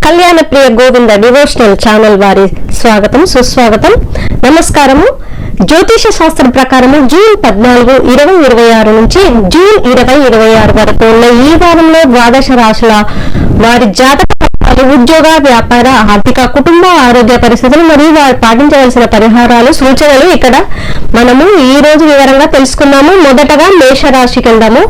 కళ్యాణ ప్రియ Govinda devotional channel వారి స్వాగతం సుస్వాగతం నమస్కారము. జ్యోతిష శాస్త్రం ప్రకారము జూన్ 14, 2026 నుంచి జూన్ 2026 వరకు ఉన్న ఈ వారంలో ద్వాదశ రాశుల వారి జాతక ఉద్యోగ, వ్యాపార, ఆర్థిక, కుటుంబ, ఆరోగ్య పరిస్థితులు మరియు వారు పాటించవలసిన పరిహారాలు, సూచనలు ఇక్కడ మనము ఈ రోజు వివరంగా తెలుసుకున్నాము. మొదటగా మేషరాశికి వెళ్దాము.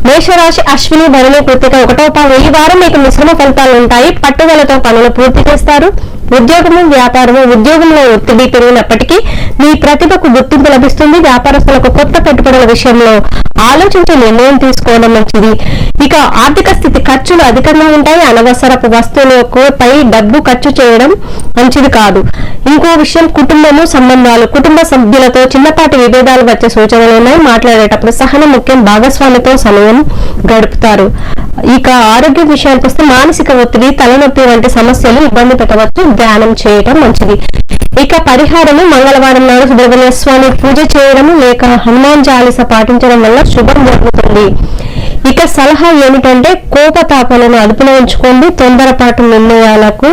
మేషరాశి అశ్విని, భరణి, కృత్తిక 1వ పాదం. ఈ వారం మీకు మిశ్రమ ఫలితాలు ఉంటాయి. పట్టుదలతో పనులు పూర్తి చేస్తారు. ఉద్యోగము, వ్యాపారము. ఉద్యోగంలో ఒత్తిడి పెరిగినప్పటికీ మీ ప్రతిభకు గుర్తింపు లభిస్తుంది. వ్యాపారస్తులకు కొత్త పెట్టుబడుల విషయంలో ఆలోచించి నిర్ణయం తీసుకోవడం మంచిది. ఇక ఆర్థిక స్థితి ఖర్చులు అధికంగా ఉంటాయి. అనవసరపు వస్తువులపై డబ్బు ఖర్చు చేయడం మంచిది కాదు. ఇంకో విషయం కుటుంబము, సంబంధాలు. కుటుంబ సభ్యులతో చిన్నపాటి విభేదాలు వచ్చే సూచనలు ఉన్నాయి. మాట్లాడేటప్పుడు సహనం ముఖ్యం. భాగస్వామితో సమయం గడుపుతారు. ఇక ఆరోగ్య విషయానికి వస్తే మానసిక ఒత్తిడి, తలనొప్పి వంటి సమస్యలు ఇబ్బంది పెట్టవచ్చు. ధ్యానం చేయటం మంచిది. ఇక పరిహారము మంగళవారం నాడు సుబ్రహ్మణ్య స్వామి పూజ చేయడము లేక హనుమాన్ చాలీస పాటించడం వల్ల శుభం జరుగుతుంది. ఇక సలహా ఏమిటంటే కోపతాపాలను అదుపులో ఉంచుకోండి. తొందరపాటు నిర్ణయాలకు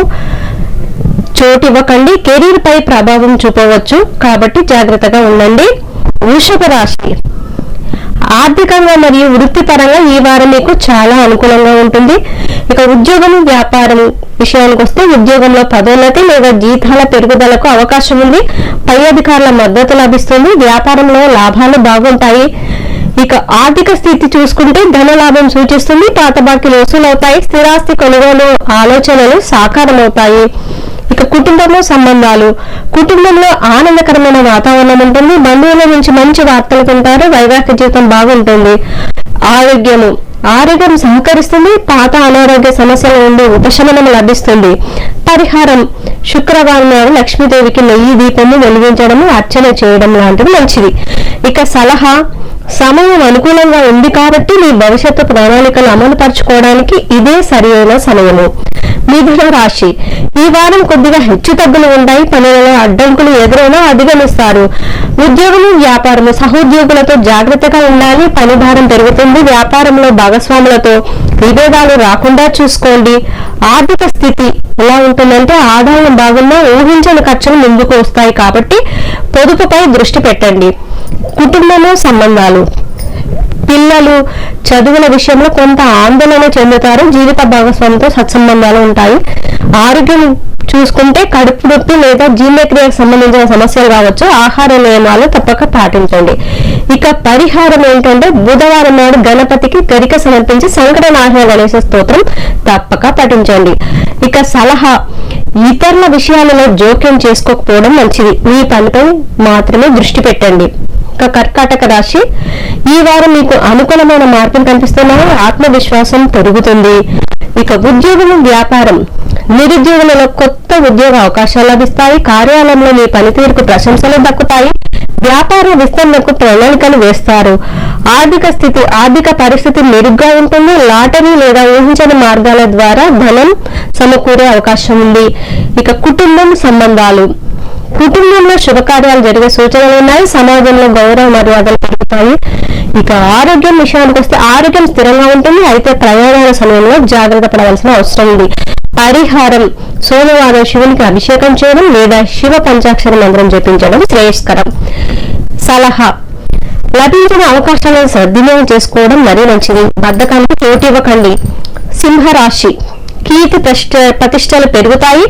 చోటు ఇవ్వకండి. కెరీర్ పై ప్రభావం చూపవచ్చు కాబట్టి జాగ్రత్తగా ఉండండి. వృషభ రాశి ఆర్థికంగా మరియు వృత్తిపరంగా ఈ వారం మీకు చాలా అనుకూలంగా ఉంటుంది. ఇక ఉద్యోగం, వ్యాపారం విషయానికి వస్తే ఉద్యోగంలో పదోన్నతి లేదా జీతాల పెరుగుదలకు అవకాశం ఉంది. పై అధికారుల మద్దతు లభిస్తుంది. వ్యాపారంలో లాభాలు బాగుంటాయి. ఇక ఆర్థిక స్థితి చూసుకుంటే ధన లాభం సూచిస్తుంది. పాత బాకీలు వసూలవుతాయి. స్థిరాస్తి కొనుగోలు ఆలోచనలు సాకారమవుతాయి. ఇక కుటుంబంలో సంబంధాలు. కుటుంబంలో ఆనందకరమైన వాతావరణం ఉంటుంది. బంధువుల నుంచి మంచి వార్తలు వింటారు. వైవాహిక జీవితం బాగుంటుంది. ఆరోగ్యం సహకరిస్తుంది. పాత అనారోగ్య సమస్యల నుండి ఉపశమనం లభిస్తుంది. పరిహారం శుక్రవారం నాడు లక్ష్మీదేవికి నెయ్యి దీపము వెలిగించడము, అర్చన చేయడం లాంటివి మంచిది. ఇక సలహా సమయం అనుకూలంగా ఉంది కాబట్టి మీ భవిష్యత్తు ప్రణాళికలు అమలు పరచుకోవడానికి ఇదే సరైన సమయము. మిథున రాశి ఈ వారం కొద్దిగా హెచ్చు తగ్గులు ఉంటాయి. పనులలో అడ్డంకులు ఎదురైనా అధిగమిస్తారు. ఉద్యోగులు, వ్యాపారము. సహోద్యోగులతో జాగ్రత్తగా ఉండాలి. పని భారం పెరుగుతుంది. వ్యాపారంలో భాగస్వాములతో విభేదాలు రాకుండా చూసుకోండి. ఆర్థిక స్థితి ఎలా ఉంటుందంటే ఆదాయం బాగున్నా ఊహించని ఖర్చులు ముందుకు వస్తాయి కాబట్టి పొదుపుపై దృష్టి పెట్టండి. కుటుంబము, సంబంధాలు. పిల్లలు చదువుల విషయంలో కొంత ఆందోళన చెందుతారు. జీవిత భాగస్వామితో సత్సంబంధాలు ఉంటాయి. ఆరోగ్యం చూసుకుంటే కడుపు నొప్పి లేదా జీర్ణక్రియకు సంబంధించిన సమస్యలు కావచ్చు. ఆహార నియమాలు తప్పక పాటించండి. ఇక పరిహారం ఏంటంటే బుధవారం నాడు గణపతికి గరిక సమర్పించి సంకటనాశన గణేశ స్తోత్రం తప్పక పఠించండి. ఇక సలహా ఇతరుల విషయాలలో జోక్యం చేసుకోకపోవడం మంచిది. మీ పనిపై మాత్రమే దృష్టి పెట్టండి. ఇక కర్కాటక రాశి ఈ వారం మీకు అనుకూలమైన మార్పులు కనిపిస్తున్నాయి. ఆత్మవిశ్వాసం పెరుగుతుంది. ఇక ఉద్యోగం, వ్యాపారం. నిరుద్యోగులలో కొత్త ఉద్యోగ అవకాశాలు లభిస్తాయి. కార్యాలయంలో మీ పనితీరుకు ప్రశంసలు దక్కుతాయి. వ్యాపార విస్తరణకు ప్రణాళికలు వేస్తారు. ఆర్థిక పరిస్థితి మెరుగ్గా ఉంటుంది. లాటరీ లేదా ఊహించని మార్గాల ద్వారా ధనం సమకూరే అవకాశం ఉంది. ఇక కుటుంబం, సంబంధాలు. కుటుంబంలో శుభకార్యాలు జరిగే సూచనలు ఉన్నాయి. సమాజంలో గౌరవ మర్యాదలు పెరుగుతాయి. ఇక ఆరోగ్యం విషయానికి వస్తే ఆరోగ్యం స్థిరంగా ఉంటుంది. అయితే ప్రయాణాల సమయంలో జాగ్రత్త పడవలసిన అవసరం ఉంది. పరిహారం సోమవారం శివునికి అభిషేకం చేయడం లేదా శివ పంచాక్షర మంత్రం జపించడం శ్రేయస్కరం. సలహా లభించిన అవకాశాలను సద్వినియోగం చేసుకోవడం మరీ మంచిది. బద్ధకానికి చోటు ఇవ్వకండి. సింహరాశి కీర్తి ప్రతిష్టలు పెరుగుతాయి.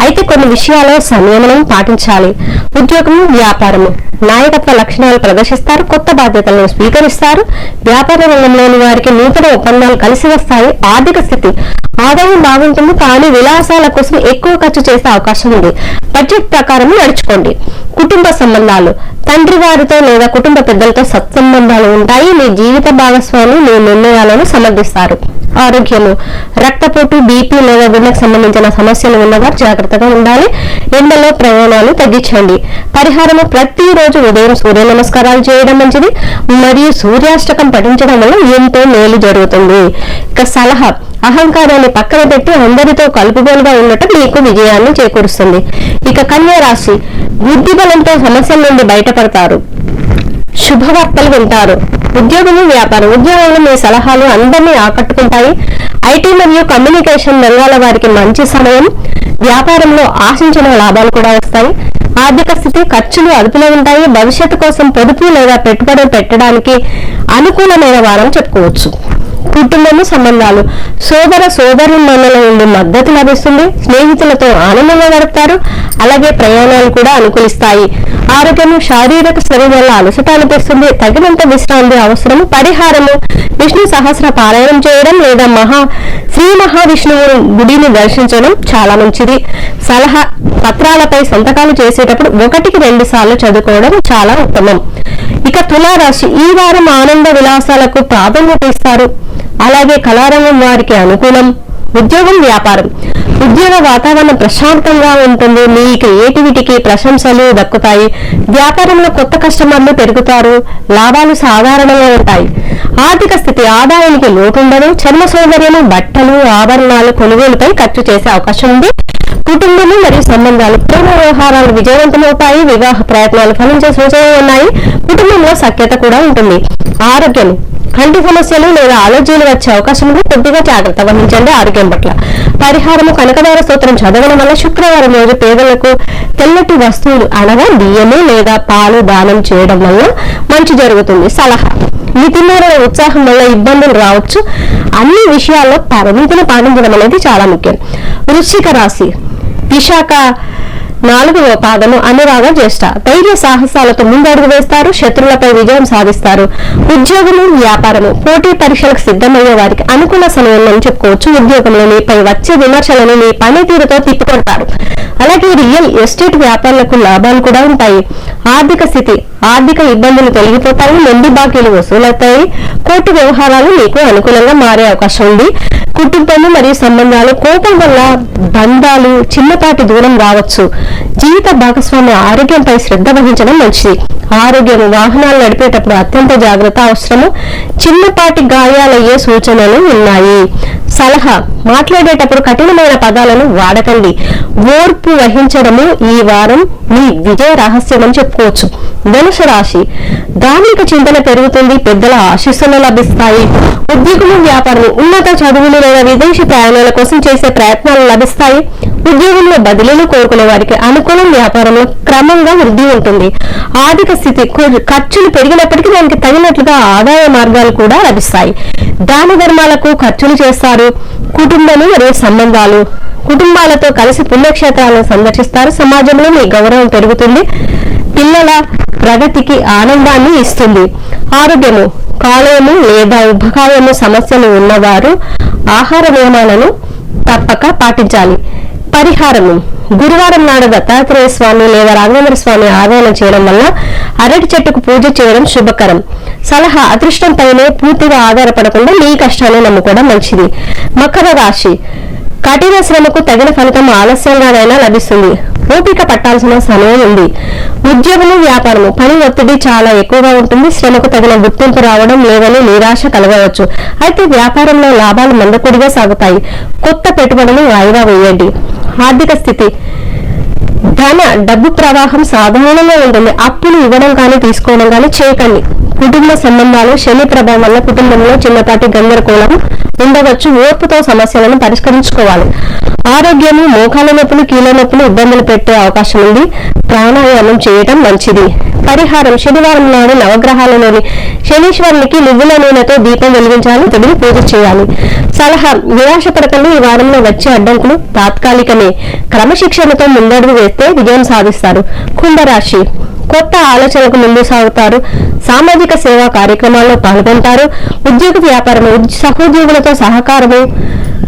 అయితే కొన్ని విషయాల్లో సంయమనం పాటించాలి. ఉద్యోగము, వ్యాపారము. నాయకత్వ లక్షణాలు ప్రదర్శిస్తారు. కొత్త బాధ్యతలను స్వీకరిస్తారు. వ్యాపార రంగంలోని వారికి నూతన ఒప్పందాలు కలిసి వస్తాయి. ఆర్థిక స్థితి ఆదాయం బాగుంటుంది కానీ విలాసాల కోసం ఎక్కువ ఖర్చు చేసే అవకాశం ఉంది. బడ్జెట్ ప్రకారం నడుచుకోండి. కుటుంబ సంబంధాలు. తండ్రి వారితో లేదా కుటుంబ పెద్దలతో సత్సంబంధాలు ఉంటాయి. మీ జీవిత భాగస్వామి మీ నిర్ణయాలను సమర్థిస్తారు. ఆరోగ్యము. రక్తపోటు, బీపీ లేదా గుండెకు సంబంధించిన సమస్యలు ఉన్నవారు జాగ్రత్తగా ఉండాలి. ఎండలో ప్రయాణాలు తగ్గించండి. పరిహారము ప్రతిరోజు ఉదయం సూర్య నమస్కారాలు చేయడం మంచిది మరియు సూర్యాష్టకం పఠించడం వల్ల ఎంతో మేలు జరుగుతుంది. ఇక సలహా అహంకారాన్ని పక్కన పెట్టి అందరితో కలుపుగోలుగా ఉండటం మీకు విజయాన్ని చేకూరుస్తుంది. ఇక కన్యా రాశి బుద్ధి బలంతో సమస్యల నుండి బయటపడతారు. శుభవార్తలు వింటారు. ఉద్యోగము వ్యాపారం. ఉద్యోగంలో మీ సలహాలు అందరినీ ఆకట్టుకుంటాయి. ఐటీ మరియు కమ్యూనికేషన్ రంగాల వారికి మంచి సమయం. వ్యాపారంలో ఆశించిన లాభాలు కూడా వస్తాయి. ఆర్థిక స్థితి ఖర్చులు అదుపులో ఉంటాయి. భవిష్యత్తు కోసం పొదుపు లేదా పెట్టుబడి పెట్టడానికి అనుకూలమైన వారం చెప్పుకోవచ్చు. కుటుంబము సంబంధాలు. సోదర సోదరుల నుండి మద్దతు లభిస్తుంది. స్నేహితులతో ఆనందంగా గడుపుతారు. అలాగే ప్రయాణాలు కూడా అనుకూలిస్తాయి. ఆరోగ్యము. శారీరక శరీరాల అలసట అనిపిస్తుంది. తగినంత విశ్రాంతి అవసరము. పరిహారము. విష్ణు సహస్ర పారాయణం చేయడం లేదా శ్రీ మహావిష్ణువు గుడిని దర్శించడం చాలా మంచిది. సలహా పత్రాలపై సంతకాలు చేసేటప్పుడు 1-2 సార్లు చదువుకోవడం చాలా ఉత్తమం. ఇక తులారాశి. ఈ వారం ఆనంద విలాసాలకు ప్రాధాన్యత ఇస్తారు. అలాగే కళారంగం వారికి అనుకూలం. ఉద్యోగం వ్యాపారం. ఉద్యోగ వాతావరణం ప్రశాంతంగా ఉంటుంది. మీ క్రియేటివిటీకి ప్రశంసలు దక్కుతాయి. వ్యాపారంలో కొత్త కస్టమర్లు పెరుగుతారు. లాభాలు సాధారణంగా ఉంటాయి. ఆర్థిక స్థితి. ఆదాయానికి లోటుండదు. చర్మ సౌందర్యము, బట్టలు, ఆభరణాలు కొనుగోలుపై ఖర్చు చేసే అవకాశం ఉంది. కుటుంబము మరియు సంబంధాలు. ప్రేమ వ్యవహారాలు విజయవంతమవుతాయి. వివాహ ప్రయత్నాలు ఫలించే సూచనలు ఉన్నాయి. కుటుంబంలో సఖ్యత కూడా ఉంటుంది. ఆరోగ్యం. కంటి సమస్యలు లేదా అలర్జీలు వచ్చే అవకాశం ఉంది. కొద్దిగా జాగ్రత్త వహించండి ఆరోగ్యం పట్ల. పరిహారము. కనకదార స్తోత్రం చదవడం వల్ల శుక్రవారం రోజు పేదలకు తెల్లటి వస్తువులు అనగా బియ్యము లేదా పాలు దానం చేయడం వల్ల మంచి జరుగుతుంది. సలహా. మితిమీరిన ఉత్సాహం వల్ల ఇబ్బందులు రావచ్చు. అన్ని విషయాల్లో పరిమితిని పాటించడం అనేది చాలా ముఖ్యం. వృశ్చిక రాశి. విశాఖ 4వ పాదము. అనురాగ జ్యేష్ఠ. ధైర్య సాహసాలతో ముందడుగు వేస్తారు. శత్రువులపై విజయం సాధిస్తారు. ఉద్యోగము వ్యాపారము. పోటీ పరీక్షలకు సిద్ధమయ్యే వారికి అనుకూల సమయం అని చెప్పుకోవచ్చు. ఉద్యోగంలో మీపై వచ్చే విమర్శలను మీ పనితీరుతో తిప్పుకొడతారు. అలాగే రియల్ ఎస్టేట్ వ్యాపారులకు లాభాలు కూడా ఉంటాయి. ఆర్థిక స్థితి. ఆర్థిక ఇబ్బందులు తొలగిపోతాయి. మొండి బాకీలు వసూలవుతాయి. కోర్టు వ్యవహారాలు మీకు అనుకూలంగా మారే అవకాశం ఉంది. కుటుంబము మరియు సంబంధాలు. కోపం వల్ల బంధాలు చిన్నపాటి దూరం రావచ్చు. జీవిత భాగస్వామి ఆరోగ్యంపై శ్రద్ధ వహించడం మంచిది. ఆరోగ్యం. వాహనాలు నడిపేటప్పుడు అత్యంత జాగ్రత్త అవసరము. చిన్నపాటి గాయాలయ్యే సూచనలు ఉన్నాయి. సలహా. మాట్లాడేటప్పుడు కఠినమైన పదాలను వాడకండి. ఓర్పు వహించడము ఈ వారం మీ విజయ రహస్యం అని చెప్పుకోవచ్చు. ధనుసు రాశి. ధార్మిక చింతన పెరుగుతుంది. పెద్దల ఆశీస్సులు లభిస్తాయి. ఉద్యోగము వ్యాపారం. ఉన్నత చదువులు లేదా విదేశీ ప్రయాణాల కోసం చేసే ప్రయత్నాలు లభిస్తాయి. ఉద్యోగంలో బదిలీలు కోరుకునే వారికి అనుకూలం. వ్యాపారంలో క్రమంగా వృద్ధి ఉంటుంది. ఆర్థిక స్థితి. ఖర్చులు పెరిగినప్పటికీ దానికి తగినట్లుగా ఆదాయ మార్గాలు కూడా లభిస్తాయి. దాన ధర్మాలకు ఖర్చులు చేస్తారు. కుటుంబము మరియు సంబంధాలు. కుటుంబాలతో కలిసి పుణ్యక్షేత్రాలను సందర్శిస్తారు. సమాజంలో మీ గౌరవం పెరుగుతుంది. పిల్లల ప్రగతికి ఆనందాన్ని ఇస్తుంది. ఆరోగ్యము. కాలేయము లేదా ఉబ్బకాయము సమస్యలు ఉన్నవారు ఆహార నియమాలను తప్పక పాటించాలి. పరిహారము. గురువారం నాడు దత్తాత్రేయ స్వామి లేదా రాఘవేంద్ర స్వామి ఆరాధన చేయడం వల్ల అరటి చెట్టుకు పూజ చేయడం శుభకరం. సలహా. అదృష్టంపైనే పూర్తిగా ఆధారపడకుండా మీ కష్టాన్ని నమ్ముకోవడం మంచిది. మకర రాశి. కఠిన శ్రమకు తగిన ఫలితం ఆలస్యంగానైనా లభిస్తుంది. ఓపిక పట్టాల్సిన సమయం ఉంది. ఉద్యోగము వ్యాపారము. పని ఒత్తిడి చాలా ఎక్కువగా ఉంటుంది. శ్రమకు తగిన గుర్తింపు రావడం లేదని నిరాశ కలగవచ్చు. అయితే వ్యాపారంలో లాభాలు మందకొడిగా సాగుతాయి. కొత్త పెట్టుబడులు వాయిదా వేయండి. ఆర్థిక స్థితి. డబ్బు ప్రవాహం సాధారణంగా ఉంటుంది. అప్పులు ఇవ్వడం కానీ తీసుకోవడం కానీ చేయకండి. కుటుంబ సంబంధాలు. శని ప్రభావం వల్ల కుటుంబంలో చిన్నపాటి గందరగోళం ఉండవచ్చు. ఓర్పుతో సమస్యలను పరిష్కరించుకోవాలి. ఆరోగ్యము. మోకాల నొప్పులు, కీళ్ళ నొప్పులు ఇబ్బందులు పెట్టే అవకాశం ఉంది. ప్రాణాయామం చేయటం మంచిది. పరిహారం. శనివారం నాడు నవగ్రహాలలోని శనీశ్వరునికి నువ్వుల నూనెతో దీపం వెలిగించాలి. తగిన పూజ చేయాలి. సలహా. నిరాశ పడకండి. ఈ వారంలో వచ్చే అడ్డంకులు తాత్కాలికమే. క్రమశిక్షణతో ముందడుగు వేస్తే విజయం సాధిస్తారు. కుంభరాశి. కొత్త ఆలోచనలకు ముందు సాగుతారు. సామాజిక సేవా కార్యక్రమాల్లో పాల్గొంటారు. ఉద్యోగ వ్యాపారము. సహోద్యోగులతో సహకారము.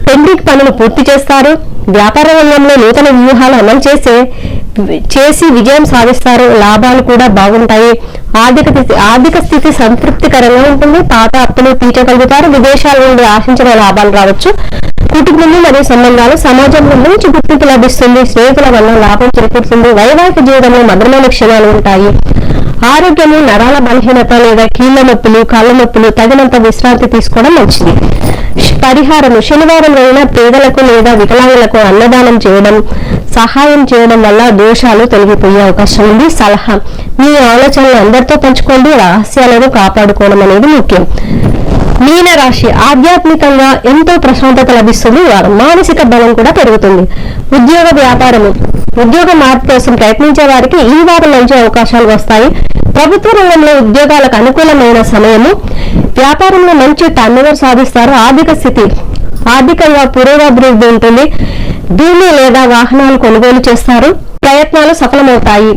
పెండింగ్ పనులు పూర్తి చేస్తారు. వ్యాపార రంగంలో నూతన వ్యూహాలు అమలు చేసి విజయం సాధిస్తారు. లాభాలు కూడా బాగుంటాయి. ఆర్థిక స్థితి సంతృప్తికరంగా ఉంటుంది. పాత అప్పులు తీర్చగలుగుతారు. విదేశాల నుండి ఆశించిన లాభాలు రావచ్చు. కుటుంబం మరియు సంబంధాలు. సమాజంలో మంచి గుర్తింపు లభిస్తుంది. స్నేహితుల వల్ల లాభం చేకూరుతుంది. వైవాహిక జీవితంలో మధురమైన క్షణాలు ఉంటాయి. ఆరోగ్యము. నరాల బలహీనత లేదా కీళ్ల నొప్పులు, కాళ్ళ నొప్పులు. తగినంత విశ్రాంతి తీసుకోవడం మంచిది. పరిహారము. శనివారం రోజున పేదలకు లేదా వికలాంగులకు అన్నదానం చేయడం. సహాయం చేయడం వల్ల దోషాలు తొలగిపోయే అవకాశం ఉంది. సలహా: మీ ఆలోచనలు అందరితో పంచుకోండి. రహస్యాలను కాపాడుకోవడం అనేది ముఖ్యం. మీన రాశి: ఆధ్యాత్మికంగా ఎంతో ప్రశాంతత లభిస్తుంది. మానసిక బలం కూడా పెరుగుతుంది. ఉద్యోగ వ్యాపారము: ఉద్యోగ మార్పు కోసం ప్రయత్నించే వారికి ఈ వారం మంచి అవకాశాలు వస్తాయి. ప్రభుత్వ రంగంలో ఉద్యోగాలకు అనుకూలమైన సమయము. వ్యాపారంలో మంచి టర్నోవర్ సాధిస్తారు. ఆర్థికంగా పురోగతి ఉంటుంది. భూమి లేదా వాహనాలు కొనుగోలు చేస్తారు. ప్రయత్నాలు సఫలమవుతాయి.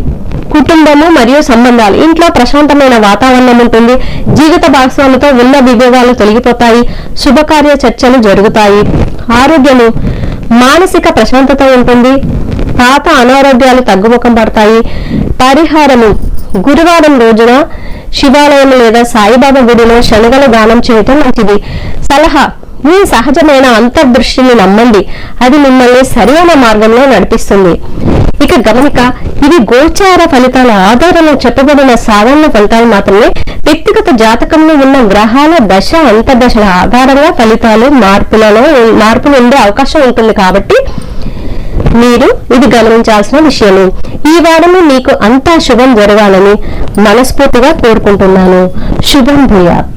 కుటుంబము మరియు సంబంధాలు: ఇంట్లో ప్రశాంతమైన వాతావరణం ఉంటుంది. జీవిత భాగస్వామితో ఉన్న విభేదాలు తొలగిపోతాయి. శుభకార్య చర్చలు జరుగుతాయి. ఆరోగ్యము: మానసిక ప్రశాంతత ఉంటుంది. పాత అనారోగ్యాలు తగ్గుముఖం పడతాయి. పరిహారము: గురువారం రోజున శివాలయం లేదా సాయిబాబా గుడిలో శనగలు దానం చేయటం మంచిది. సలహా: మీ సహజమైన అంతర్దృష్టిని నమ్మండి. అది మిమ్మల్ని సరైన మార్గంలో నడిపిస్తుంది. ఇక గమనిక: ఇవి గోచార ఫలితాల ఆధారంగా చెప్పబడిన సాధారణ ఫలితాలు మాత్రమే. వ్యక్తిగత జాతకంలో ఉన్న గ్రహాల దశ అంతర్దశల ఆధారంగా ఫలితాలు మార్పులు ఉండే అవకాశం ఉంటుంది. కాబట్టి మీరు ఇది గమనించాల్సిన విషయము. ఈ వారము మీకు అంతా శుభం జరగాలని మనస్ఫూర్తిగా కోరుకుంటున్నాను. శుభం భూయాత్.